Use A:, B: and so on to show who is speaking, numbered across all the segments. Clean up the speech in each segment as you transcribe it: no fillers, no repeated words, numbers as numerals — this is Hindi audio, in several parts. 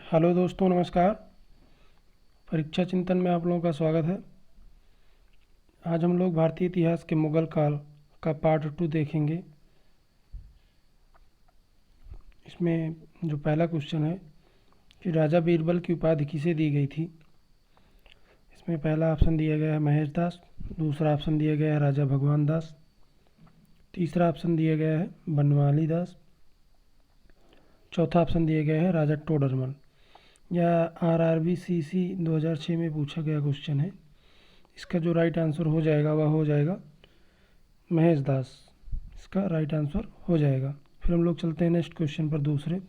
A: हेलो दोस्तों, नमस्कार। परीक्षा चिंतन में आप लोगों का स्वागत है। आज हम लोग भारतीय इतिहास के मुगल काल का पार्ट 2 देखेंगे। इसमें जो पहला क्वेश्चन है कि राजा बीरबल की उपाधि किसे दी गई थी। इसमें पहला ऑप्शन दिया गया है महेश दास, दूसरा ऑप्शन दिया गया है राजा भगवान दास, तीसरा ऑप्शन दिया गया है बनवाली दास, चौथा ऑप्शन दिया गया है राजा टोडरमल। यह RRBCC 2006 में पूछा गया क्वेश्चन है। इसका जो राइट आंसर हो जाएगा वह हो जाएगा महेश दास। इसका राइट आंसर हो जाएगा। फिर हम लोग चलते हैं नेक्स्ट क्वेश्चन पर दूसरे,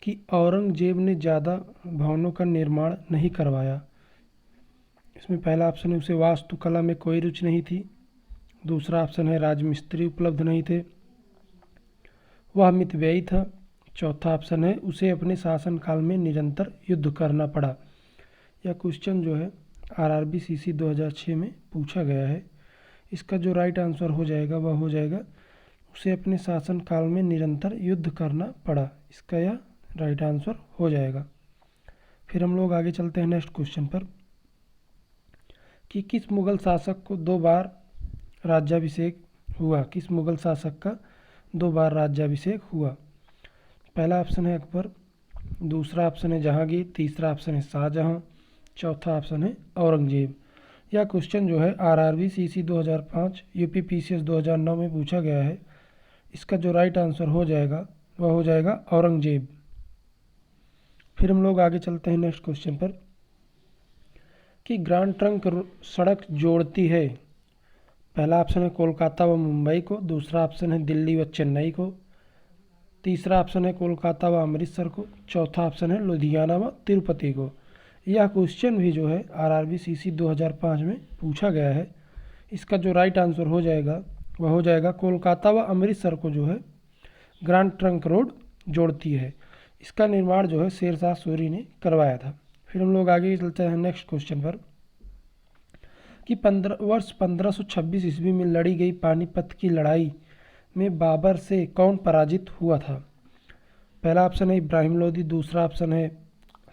A: कि औरंगजेब ने ज़्यादा भवनों का निर्माण नहीं करवाया। इसमें पहला ऑप्शन है उसे वास्तुकला में कोई रुचि नहीं थी, दूसरा ऑप्शन है राजमिस्त्री उपलब्ध नहीं थे, वह मितव्ययी था, चौथा ऑप्शन है उसे अपने शासनकाल में निरंतर युद्ध करना पड़ा। यह क्वेश्चन जो है RRBCC 2006 में पूछा गया है। इसका जो राइट आंसर हो जाएगा वह हो जाएगा उसे अपने शासनकाल में निरंतर युद्ध करना पड़ा। इसका यह राइट आंसर हो जाएगा। फिर हम लोग आगे चलते हैं नेक्स्ट क्वेश्चन पर, कि किस मुगल शासक को 2 बार राज्याभिषेक हुआ। किस मुगल शासक का 2 बार राज्याभिषेक हुआ। पहला ऑप्शन है अकबर, दूसरा ऑप्शन है जहांगीर, तीसरा ऑप्शन है शाहजहां, चौथा ऑप्शन है औरंगजेब। यह क्वेश्चन जो है RRBCC 2005 UPPCS 2009 में पूछा गया है। इसका जो राइट आंसर हो जाएगा वह हो जाएगा औरंगजेब। फिर हम लोग आगे चलते हैं नेक्स्ट क्वेश्चन पर, कि ग्रांड ट्रंक सड़क जोड़ती है। पहला ऑप्शन है कोलकाता व मुंबई को, दूसरा ऑप्शन है दिल्ली व चेन्नई को, तीसरा ऑप्शन है कोलकाता व अमृतसर को, चौथा ऑप्शन है लुधियाना व तिरुपति को। यह क्वेश्चन भी जो है RRBCC 2005 में पूछा गया है। इसका जो राइट आंसर हो जाएगा वह हो जाएगा कोलकाता व अमृतसर को जो है ग्रांड ट्रंक रोड जोड़ती है। इसका निर्माण जो है शेरशाह सूरी ने करवाया था। फिर हम लोग आगे चलते हैं नेक्स्ट क्वेश्चन पर, कि 1526 ईस्वी में लड़ी गई पानीपत की लड़ाई में बाबर से कौन पराजित हुआ था। पहला ऑप्शन है इब्राहिम लोदी, दूसरा ऑप्शन है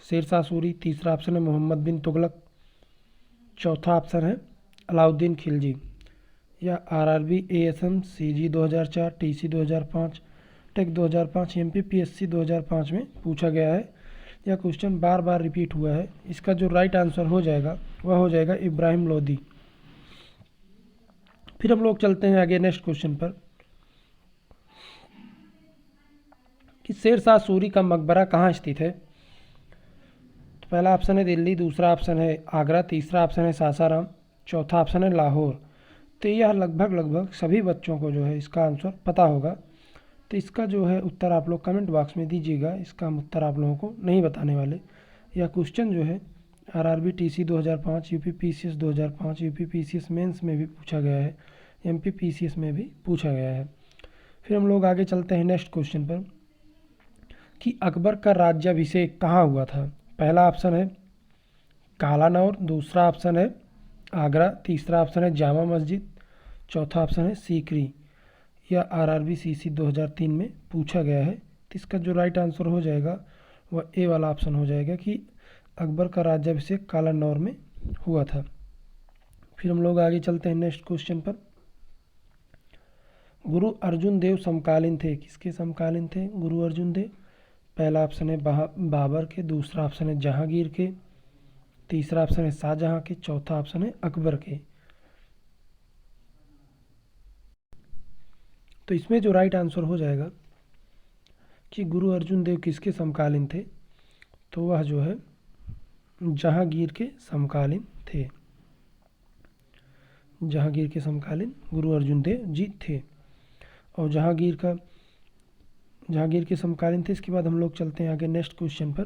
A: शेरशाह सूरी, तीसरा ऑप्शन है मोहम्मद बिन तुगलक, चौथा ऑप्शन है अलाउद्दीन खिलजी। यह RRB ASM CG 2004 TC 2005 tech 2005 MPPSC 2005 में पूछा गया है। यह क्वेश्चन बार बार रिपीट हुआ है। इसका जो राइट आंसर हो जाएगा वह हो जाएगा इब्राहिम लोदी। फिर हम लोग चलते हैं आगे नेक्स्ट क्वेश्चन पर, कि शेरशाह सूरी का मकबरा कहाँ स्थित है। तो पहला ऑप्शन है दिल्ली, दूसरा ऑप्शन है आगरा, तीसरा ऑप्शन है सासाराम, चौथा ऑप्शन है लाहौर। तो यह लगभग सभी बच्चों को जो है इसका आंसर पता होगा। तो इसका जो है उत्तर आप लोग कमेंट बॉक्स में दीजिएगा। इसका हम उत्तर आप लोगों को नहीं बताने वाले। यह क्वेश्चन जो है RRB TC 2005 UPPCS 2005 UPPCS mains में भी पूछा गया है, MPPCS में भी पूछा गया है। फिर हम लोग आगे चलते हैं नेक्स्ट क्वेश्चन पर, कि अकबर का राज्याभिषेक कहाँ हुआ था। पहला ऑप्शन है कालानौर, दूसरा ऑप्शन है आगरा, तीसरा ऑप्शन है जामा मस्जिद, चौथा ऑप्शन है सीकरी। यह RRBCC 2003 में पूछा गया है। तो इसका जो राइट आंसर हो जाएगा वह ए वाला ऑप्शन हो जाएगा, कि अकबर का राज्याभिषेक कालानौर में हुआ था। फिर हम लोग आगे चलते हैं नेक्स्ट क्वेश्चन पर, गुरु अर्जुन देव समकालीन थे। किसके समकालीन थे गुरु अर्जुन देव। पहला ऑप्शन है बाबर के, दूसरा ऑप्शन है जहांगीर के, तीसरा ऑप्शन है शाहजहां के, चौथा ऑप्शन है अकबर के। तो इसमें जो राइट आंसर हो जाएगा कि गुरु अर्जुन देव किसके समकालीन थे, तो वह जो है जहांगीर के समकालीन थे। जहांगीर के समकालीन गुरु अर्जुन देव जी थे, और जहांगीर के समकालीन थे। इसके बाद हम लोग चलते हैं आगे नेक्स्ट क्वेश्चन पर,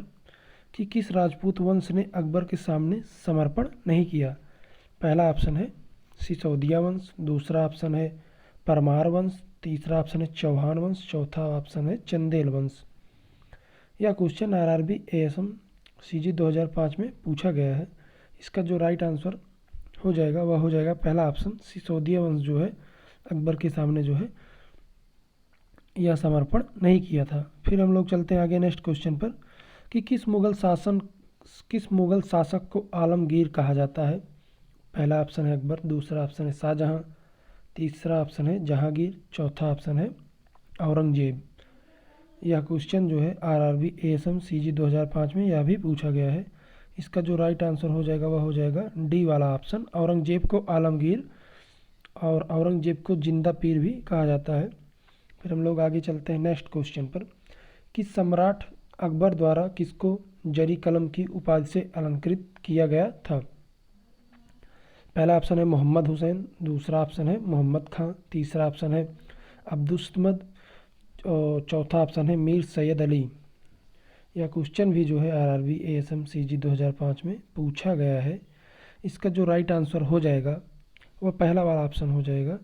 A: कि किस राजपूत वंश ने अकबर के सामने समर्पण नहीं किया। पहला ऑप्शन है सिसोदिया वंश, दूसरा ऑप्शन है परमार वंश, तीसरा ऑप्शन है चौहान वंश, चौथा ऑप्शन है चंदेल वंश। यह क्वेश्चन RRB ASM CG 2005 में पूछा गया है। इसका जो राइट आंसर हो जाएगा वह हो जाएगा पहला ऑप्शन, सिसोदिया वंश जो है अकबर के सामने जो है यह समर्पण नहीं किया था। फिर हम लोग चलते हैं आगे नेक्स्ट क्वेश्चन पर, कि किस मुग़ल शासक को आलमगीर कहा जाता है। पहला ऑप्शन है अकबर, दूसरा ऑप्शन है शाहजहाँ, तीसरा ऑप्शन है जहांगीर, चौथा ऑप्शन है औरंगजेब। यह क्वेश्चन जो है आरआरबी एएसएम सीजी 2005 में यह भी पूछा गया है। इसका जो राइट आंसर हो जाएगा वह हो जाएगा डी वाला ऑप्शन, औरंगजेब को आलमगीर और औरंगजेब को जिंदा पीर भी कहा जाता है। फिर हम लोग आगे चलते हैं नेक्स्ट क्वेश्चन पर कि सम्राट अकबर द्वारा किसको जरी कलम की उपाधि से अलंकृत किया गया था। पहला ऑप्शन है मोहम्मद हुसैन, दूसरा ऑप्शन है मोहम्मद खां, तीसरा ऑप्शन है अब्दुस्समद और चौथा ऑप्शन है मीर सैयद अली। यह क्वेश्चन भी जो है आरआरबी एएसएम सीजी 2005 में पूछा गया है। इसका जो राइट आंसर हो जाएगा वह पहला वाला ऑप्शन हो जाएगा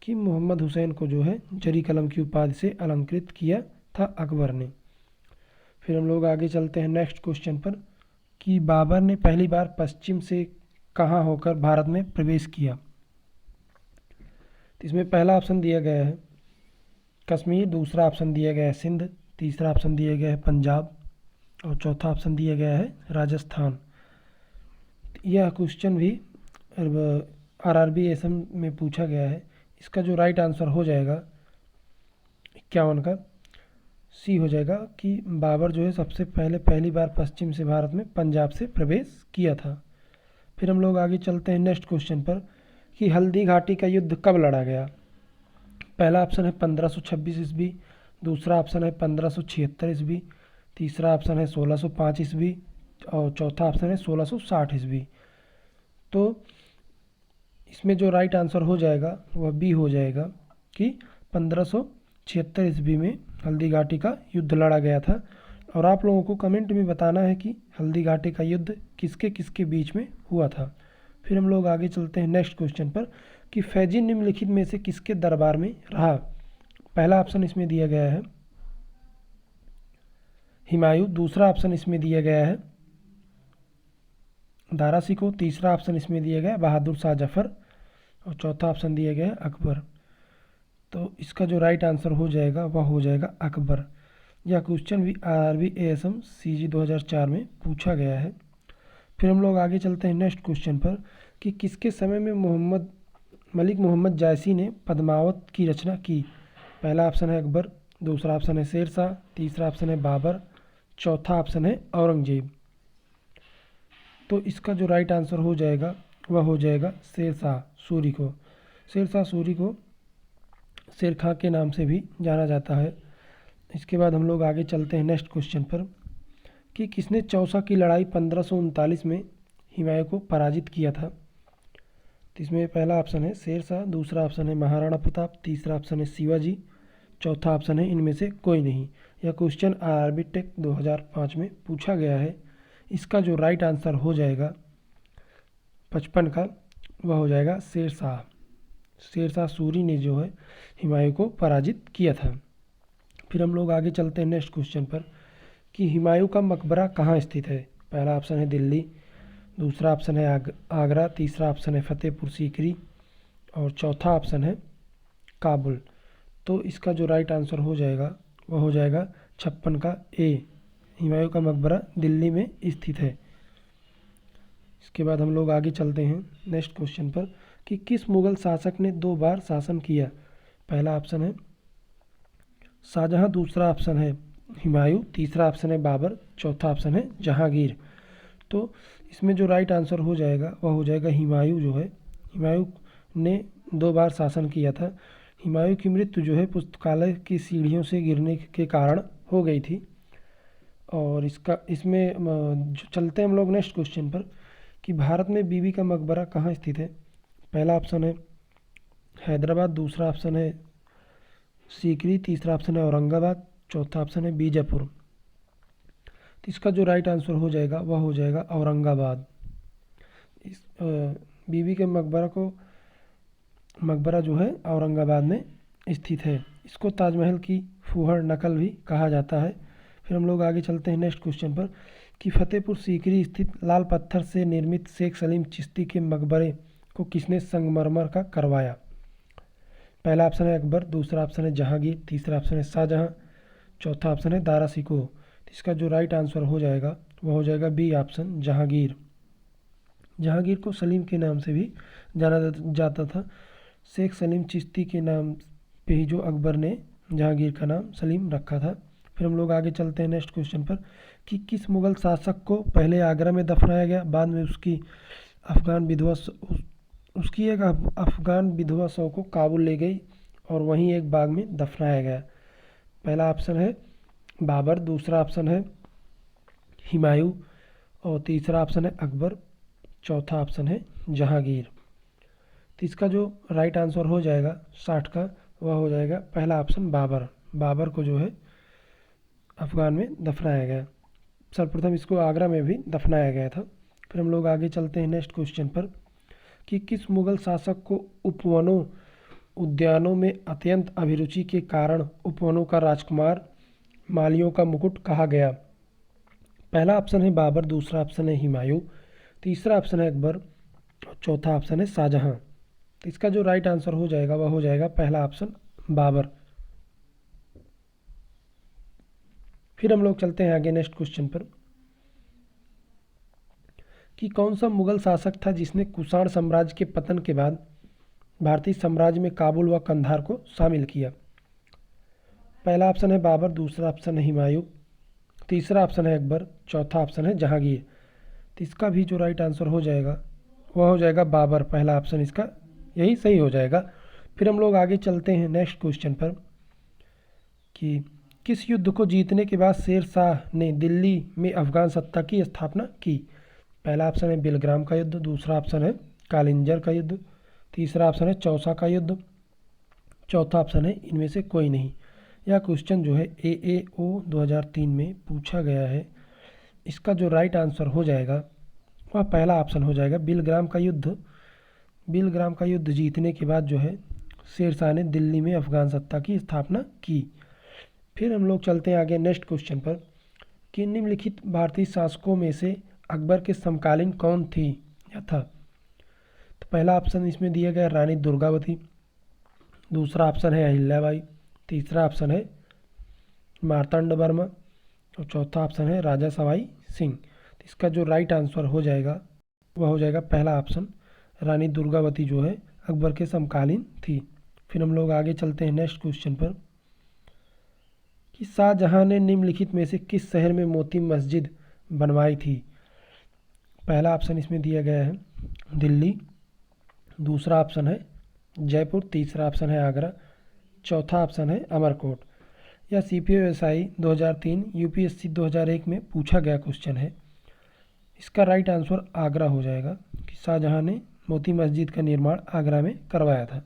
A: कि मोहम्मद हुसैन को जो है जरी कलम की उपाधि से अलंकृत किया था अकबर ने। फिर हम लोग आगे चलते हैं नेक्स्ट क्वेश्चन पर कि बाबर ने पहली बार पश्चिम से कहाँ होकर भारत में प्रवेश किया। तो इसमें पहला ऑप्शन दिया गया है कश्मीर, दूसरा ऑप्शन दिया गया है सिंध, तीसरा ऑप्शन दिया गया है पंजाब और चौथा ऑप्शन दिया गया है राजस्थान। यह क्वेश्चन भी आरआरबी एएसएम में पूछा गया है। इसका जो राइट आंसर हो जाएगा 51 का सी हो जाएगा कि बाबर जो है सबसे पहले पहली बार पश्चिम से भारत में पंजाब से प्रवेश किया था। फिर हम लोग आगे चलते हैं नेक्स्ट क्वेश्चन पर कि हल्दी घाटी का युद्ध कब लड़ा गया। पहला ऑप्शन है 1526 ईस्वी, दूसरा ऑप्शन है 1576 ईस्वी, तीसरा ऑप्शन है 1605 ईस्वी और चौथा ऑप्शन है 1660 ईस्वी। तो इसमें जो राइट आंसर हो जाएगा वह बी हो जाएगा कि 1576 ईस्वी में हल्दी घाटी का युद्ध लड़ा गया था। और आप लोगों को कमेंट में बताना है कि हल्दी घाटी का युद्ध किसके किसके बीच में हुआ था। फिर हम लोग आगे चलते हैं नेक्स्ट क्वेश्चन पर कि फैजी निम्नलिखित में से किसके दरबार में रहा। पहला ऑप्शन इसमें दिया गया है हुमायूं, दूसरा ऑप्शन इसमें दिया गया है दारा सिकोह, तीसरा ऑप्शन इसमें दिया गया है बहादुर शाह जफर और चौथा ऑप्शन दिया गया है अकबर। तो इसका जो राइट आंसर हो जाएगा वह हो जाएगा अकबर। यह क्वेश्चन भी आरआरबी एएसएम सीजी 2004 में पूछा गया है। फिर हम लोग आगे चलते हैं नेक्स्ट क्वेश्चन पर कि किसके समय में मलिक मोहम्मद जायसी ने पद्मावत की रचना की। पहला ऑप्शन है अकबर, दूसरा ऑप्शन है शेर शाह, तीसरा ऑप्शन है बाबर, चौथा ऑप्शन है औरंगजेब। तो इसका जो राइट आंसर हो जाएगा वह हो जाएगा शेर शाह सूरी को। शेर शाह सूरी को शेर खां के नाम से भी जाना जाता है। इसके बाद हम लोग आगे चलते हैं नेक्स्ट क्वेश्चन पर कि किसने चौसा की लड़ाई 1539 में हुमायूं को पराजित किया था। तो इसमें पहला ऑप्शन है शेर शाह, दूसरा ऑप्शन है महाराणा प्रताप, तीसरा ऑप्शन है शिवाजी, चौथा ऑप्शन है इनमें से कोई नहीं। यह क्वेश्चन आरआरबी टेक 2005 में पूछा गया है। इसका जो राइट आंसर हो जाएगा 55 का वह हो जाएगा शेर शाह। शेर शाह सूरी ने जो है हुमायूं को पराजित किया था। फिर हम लोग आगे चलते हैं नेक्स्ट क्वेश्चन पर कि हुमायूं का मकबरा कहाँ स्थित है। पहला ऑप्शन है दिल्ली, दूसरा ऑप्शन है आगरा, तीसरा ऑप्शन है फतेहपुर सीकरी और चौथा ऑप्शन है काबुल। तो इसका जो राइट आंसर हो जाएगा वह हो जाएगा 56 का ए, हुमायूं का मकबरा दिल्ली में स्थित है। इसके बाद हम लोग आगे चलते हैं नेक्स्ट क्वेश्चन पर कि किस मुग़ल शासक ने 2 बार शासन किया। पहला ऑप्शन है शाहजहाँ, दूसरा ऑप्शन है हुमायूं, तीसरा ऑप्शन है बाबर, चौथा ऑप्शन है जहांगीर। तो इसमें जो राइट आंसर हो जाएगा वह हो जाएगा हुमायूं। जो है हुमायूं ने 2 बार शासन किया था। हुमायूं की मृत्यु जो है पुस्तकालय की सीढ़ियों से गिरने के कारण हो गई थी। और इसमें जो चलते हैं हम लोग नेक्स्ट क्वेश्चन पर कि भारत में बीबी का मकबरा कहाँ स्थित है। पहला ऑप्शन है हैदराबाद, दूसरा ऑप्शन है सीकरी, तीसरा ऑप्शन है औरंगाबाद, चौथा ऑप्शन है बीजापुर। तो इसका जो राइट आंसर हो जाएगा वह हो जाएगा औरंगाबाद। इस बीबी के मकबरा जो है औरंगाबाद में स्थित है। इसको ताजमहल की फूहड़ नकल भी कहा जाता है। फिर हम लोग आगे चलते हैं नेक्स्ट क्वेश्चन पर कि फतेहपुर सीकरी स्थित लाल पत्थर से निर्मित शेख सलीम चिश्ती के मकबरे को किसने संगमरमर का करवाया। पहला ऑप्शन है अकबर, दूसरा ऑप्शन है जहांगीर, तीसरा ऑप्शन है शाहजहाँ, चौथा ऑप्शन है दारा सिकोह। तो इसका जो राइट आंसर हो जाएगा वह हो जाएगा बी ऑप्शन, जहांगीर। जहांगीर को सलीम के नाम से भी जाना जाता था। शेख सलीम चिश्ती के नाम पे ही जो अकबर ने जहांगीर का नाम सलीम रखा था। फिर हम लोग आगे चलते हैं नेक्स्ट क्वेश्चन पर कि किस मुग़ल शासक को पहले आगरा में दफनाया गया, बाद में उसकी अफ़गान विधवा उसकी एक अफ़गान विधवा शव को काबुल ले गई और वहीं एक बाग में दफनाया गया। पहला ऑप्शन है बाबर, दूसरा ऑप्शन है हुमायूं और तीसरा ऑप्शन है अकबर, चौथा ऑप्शन है जहांगीर। तो इसका जो राइट आंसर हो जाएगा 60 का वह हो जाएगा पहला ऑप्शन बाबर। बाबर को जो है अफ़गान में दफनाया गया। सर्वप्रथम इसको आगरा में भी दफनाया गया था। फिर हम लोग आगे चलते हैं नेक्स्ट क्वेश्चन पर कि किस मुग़ल शासक को उपवनों उद्यानों में अत्यंत अभिरुचि के कारण उपवनों का राजकुमार, मालियों का मुकुट कहा गया। पहला ऑप्शन है बाबर, दूसरा ऑप्शन है हुमायूं, तीसरा ऑप्शन है अकबर और चौथा ऑप्शन है शाहजहां। तो इसका जो राइट आंसर हो जाएगा वह हो जाएगा पहला ऑप्शन बाबर। फिर हम लोग चलते हैं आगे नेक्स्ट क्वेश्चन पर कि कौन सा मुग़ल शासक था जिसने कुषाण साम्राज्य के पतन के बाद भारतीय साम्राज्य में काबुल व कंधार को शामिल किया। पहला ऑप्शन है बाबर, दूसरा ऑप्शन है हुमायूं, तीसरा ऑप्शन है अकबर, चौथा ऑप्शन है जहांगीर। तो इसका भी जो राइट आंसर हो जाएगा वह हो जाएगा बाबर। पहला ऑप्शन इसका यही सही हो जाएगा। फिर हम लोग आगे चलते हैं नेक्स्ट क्वेश्चन पर कि किस युद्ध को जीतने के बाद शेर शाह ने दिल्ली में अफगान सत्ता की स्थापना की। पहला ऑप्शन है बिलग्राम का युद्ध, दूसरा ऑप्शन है कालिंजर का युद्ध, तीसरा ऑप्शन है चौसा का युद्ध, चौथा ऑप्शन है इनमें से कोई नहीं। यह क्वेश्चन जो है AAO 2003 में पूछा गया है। इसका जो राइट आंसर हो जाएगा वह पहला ऑप्शन हो जाएगा बिलग्राम का युद्ध। बिलग्राम का युद्ध जीतने के बाद जो है शेर शाह ने दिल्ली में अफगान सत्ता की स्थापना की। फिर हम लोग चलते हैं आगे नेक्स्ट क्वेश्चन पर कि निम्नलिखित भारतीय शासकों में से अकबर के समकालीन कौन थी या था। तो पहला ऑप्शन इसमें दिया गया रानी दुर्गावती, दूसरा ऑप्शन है अहिल्याबाई, तीसरा ऑप्शन है मार्तंड वर्मा और चौथा ऑप्शन है राजा सवाई सिंह। तो इसका जो राइट आंसर हो जाएगा वह हो जाएगा पहला ऑप्शन, रानी दुर्गावती जो है अकबर के समकालीन थी। फिर हम लोग आगे चलते हैं नेक्स्ट क्वेश्चन पर कि शाहजहां ने निम्नलिखित में से किस शहर में मोती मस्जिद बनवाई थी। पहला ऑप्शन इसमें दिया गया है दिल्ली, दूसरा ऑप्शन है जयपुर, तीसरा ऑप्शन है आगरा, चौथा ऑप्शन है अमरकोट। यह CPSI 2003 UPSC 2001 में पूछा गया क्वेश्चन है। इसका राइट आंसर आगरा हो जाएगा कि शाहजहां ने मोती मस्जिद का निर्माण आगरा में करवाया था।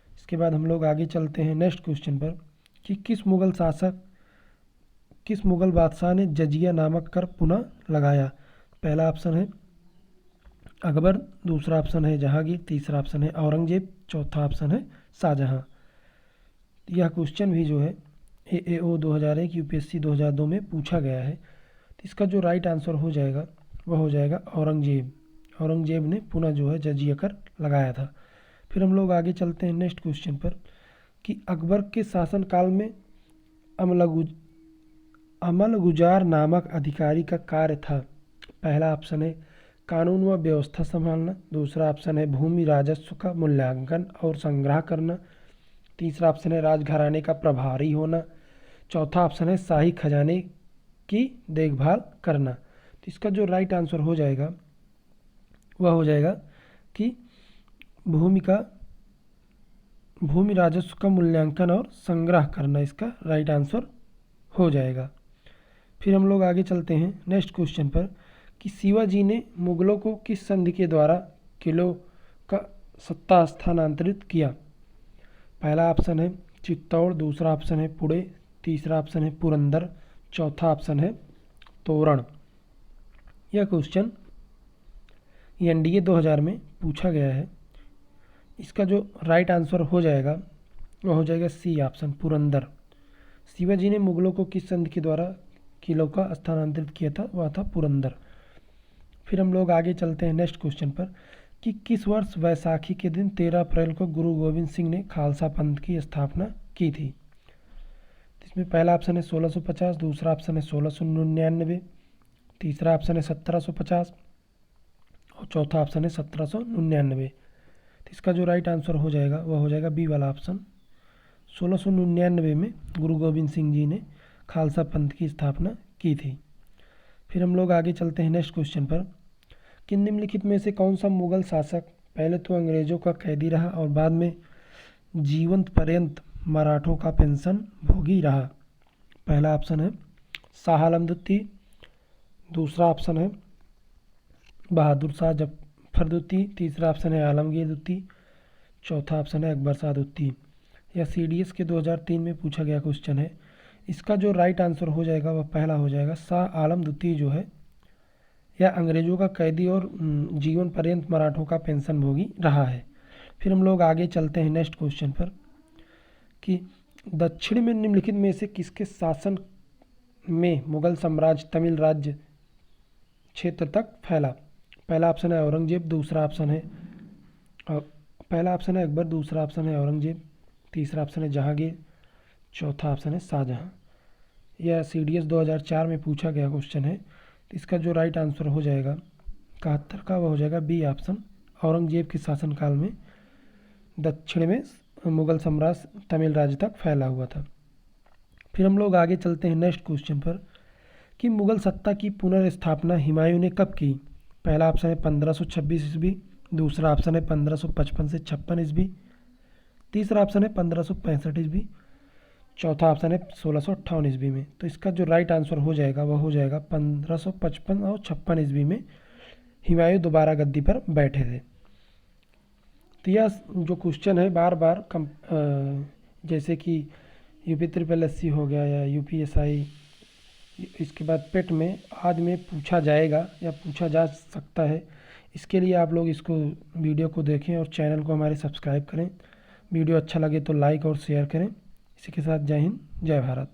A: इसके बाद हम लोग आगे चलते हैं नेक्स्ट क्वेश्चन पर कि किस मुग़ल बादशाह ने जजिया नामक कर पुनः लगाया। पहला ऑप्शन है अकबर, दूसरा ऑप्शन है जहांगीर, तीसरा ऑप्शन है औरंगजेब, चौथा ऑप्शन है शाहजहां। यह क्वेश्चन भी जो है AAO 2001 UPSC 2002 में पूछा गया है। तो इसका जो राइट आंसर हो जाएगा वह हो जाएगा औरंगजेब। औरंगजेब ने पुनः जो है जजिया कर लगाया था। फिर हम लोग आगे चलते हैं नेक्स्ट क्वेश्चन पर कि अकबर के शासनकाल में अमलगुजार नामक अधिकारी का कार्य था। पहला ऑप्शन है कानून व व्यवस्था संभालना, दूसरा ऑप्शन है भूमि राजस्व का मूल्यांकन और संग्रह करना, तीसरा ऑप्शन है राजघराने का प्रभारी होना, चौथा ऑप्शन है शाही खजाने की देखभाल करना। तो इसका जो राइट आंसर हो जाएगा वह हो जाएगा कि भूमि राजस्व का मूल्यांकन और संग्रह करना इसका राइट आंसर हो जाएगा। फिर हम लोग आगे चलते हैं नेक्स्ट क्वेश्चन पर कि शिवाजी ने मुगलों को किस संधि के द्वारा किलों का सत्ता स्थानांतरित किया। पहला ऑप्शन है चित्तौड़, दूसरा ऑप्शन है पुणे, तीसरा ऑप्शन है पुरंदर, चौथा ऑप्शन है तोरण। यह क्वेश्चन NDA 2000 में पूछा गया है। इसका जो राइट आंसर हो जाएगा वह हो जाएगा C ऑप्शन, पुरंदर। शिवाजी ने मुगलों को किस संधि के द्वारा किलों का स्थानांतरित किया था, वह था पुरंदर। फिर हम लोग आगे चलते हैं नेक्स्ट क्वेश्चन पर कि किस वर्ष वैसाखी के दिन 13 अप्रैल को गुरु गोविंद सिंह ने खालसा पंथ की स्थापना की थी। इसमें पहला ऑप्शन है 1650, दूसरा ऑप्शन है 1699, तीसरा ऑप्शन है 1750 और चौथा ऑप्शन है 1799। तो इसका जो राइट आंसर हो जाएगा वह हो जाएगा बी वाला ऑप्शन। 1699 में गुरु गोविंद सिंह जी ने खालसा पंथ की स्थापना की थी। फिर हम लोग आगे चलते हैं नेक्स्ट क्वेश्चन पर कि निम्नलिखित में से कौन सा मुगल शासक पहले तो अंग्रेजों का कैदी रहा और बाद में जीवंत पर्यंत मराठों का पेंशन भोगी रहा। पहला ऑप्शन है शाह आलम द्वितीय, दूसरा ऑप्शन है बहादुर शाह जफर द्वितीय, तीसरा ऑप्शन है आलमगीर द्वितीय, चौथा ऑप्शन है अकबर शाह द्वितीय। यह CDS के 2003 में पूछा गया क्वेश्चन है। इसका जो राइट आंसर हो जाएगा वह पहला हो जाएगा, शाह आलम द्वितीय जो है यह अंग्रेजों का कैदी और जीवन पर्यंत मराठों का पेंशन भोगी रहा है। फिर हम लोग आगे चलते हैं नेक्स्ट क्वेश्चन पर कि दक्षिण में निम्नलिखित में से किसके शासन में मुगल साम्राज्य तमिल राज्य क्षेत्र तक फैला। पहला ऑप्शन है औरंगजेब, दूसरा ऑप्शन है पहला ऑप्शन है अकबर, दूसरा ऑप्शन है औरंगजेब, तीसरा ऑप्शन है जहांगीर, चौथा ऑप्शन है शाहजहां। यह CDS 2004 में पूछा गया क्वेश्चन है। तो इसका जो राइट आंसर हो जाएगा 71 का वह हो जाएगा बी ऑप्शन। औरंगजेब के शासनकाल में दक्षिण में मुगल साम्राज्य तमिल राज्य तक फैला हुआ था। फिर हम लोग आगे चलते हैं नेक्स्ट क्वेश्चन पर कि मुगल सत्ता की पुनर्स्थापना हुमायूं ने कब की। पहला ऑप्शन है 1526 ईस्वी, दूसरा ऑप्शन है 1555 से 56 ईस्वी, तीसरा ऑप्शन है 1565 ईस्वी, चौथा ऑप्शन है 1658 ईस्वी में। तो इसका जो राइट आंसर हो जाएगा वह हो जाएगा 1555 और 56 ईस्वी में हुमायूं दोबारा गद्दी पर बैठे थे। तो यह जो क्वेश्चन है बार बार जैसे कि UP SSC हो गया या UPSI, इसके बाद पेट में आज में पूछा जाएगा या पूछा जा सकता है। इसके लिए आप लोग इसको वीडियो को देखें और चैनल को हमारे सब्सक्राइब करें। वीडियो अच्छा लगे तो लाइक और शेयर करें। इसी के साथ जय हिंद, जय भारत।